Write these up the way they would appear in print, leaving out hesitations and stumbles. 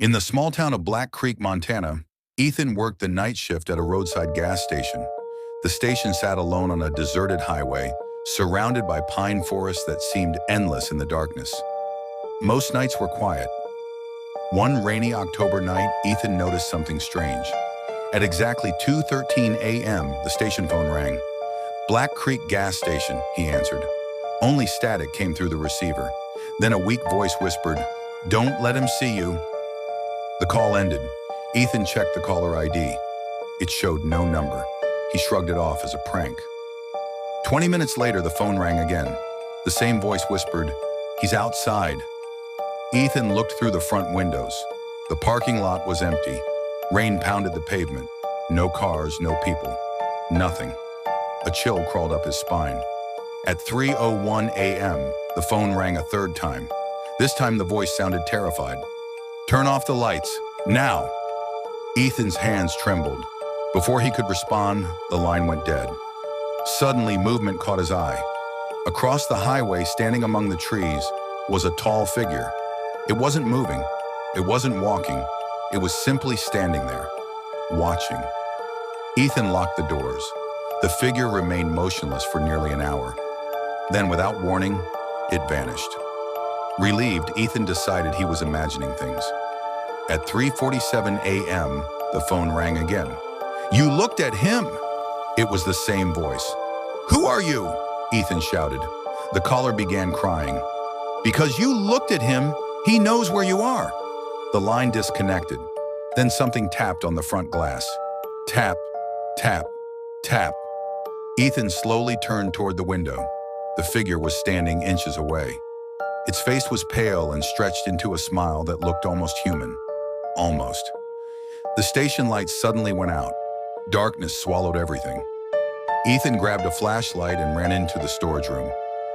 In the small town of Black Creek, Montana, Ethan worked the night shift at a roadside gas station. The station sat alone on a deserted highway, surrounded by pine forests that seemed endless in the darkness. Most nights were quiet. One rainy October night, Ethan noticed something strange. At exactly 2:13 a.m., the station phone rang. "Black Creek gas station," he answered. Only static came through the receiver. Then a weak voice whispered, "Don't let him see you." The call ended. Ethan checked the caller ID. It showed no number. He shrugged it off as a prank. 20 minutes later, the phone rang again. The same voice whispered, "He's outside." Ethan looked through the front windows. The parking lot was empty. Rain pounded the pavement. No cars, no people. Nothing. A chill crawled up his spine. At 3:01 a.m., the phone rang a third time. This time the voice sounded terrified. "Turn off the lights, now!" Ethan's hands trembled. Before he could respond, the line went dead. Suddenly, movement caught his eye. Across the highway, standing among the trees, was a tall figure. It wasn't moving. It wasn't walking. It was simply standing there, watching. Ethan locked the doors. The figure remained motionless for nearly an hour. Then, without warning, it vanished. Relieved, Ethan decided he was imagining things. At 3:47 a.m., the phone rang again. "You looked at him!" It was the same voice. "Who are you?" Ethan shouted. The caller began crying. "Because you looked at him, he knows where you are." The line disconnected. Then something tapped on the front glass. Tap, tap, tap. Ethan slowly turned toward the window. The figure was standing inches away. Its face was pale and stretched into a smile that looked almost human. Almost. The station lights suddenly went out. Darkness swallowed everything. Ethan grabbed a flashlight and ran into the storage room.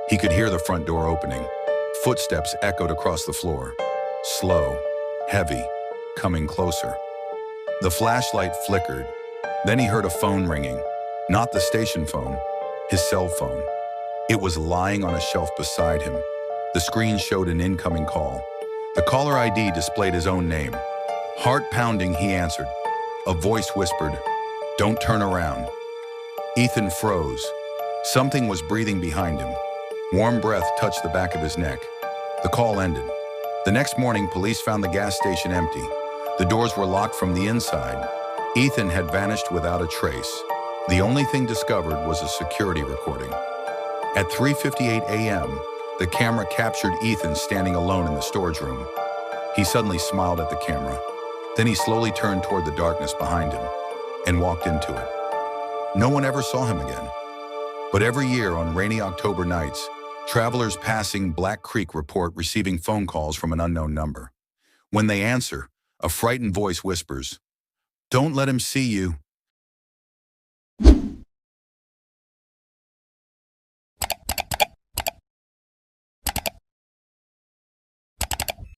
He could hear the front door opening. Footsteps echoed across the floor. Slow, heavy, coming closer. The flashlight flickered. Then he heard a phone ringing. Not the station phone, his cell phone. It was lying on a shelf beside him. The screen showed an incoming call. The caller ID displayed his own name. Heart pounding, he answered. A voice whispered, "Don't turn around." Ethan froze. Something was breathing behind him. Warm breath touched the back of his neck. The call ended. The next morning, police found the gas station empty. The doors were locked from the inside. Ethan had vanished without a trace. The only thing discovered was a security recording. At 3:58 a.m., the camera captured Ethan standing alone in the storage room. He suddenly smiled at the camera. Then he slowly turned toward the darkness behind him and walked into it. No one ever saw him again. But every year on rainy October nights, travelers passing Black Creek report receiving phone calls from an unknown number. When they answer, a frightened voice whispers, "Don't let him see you.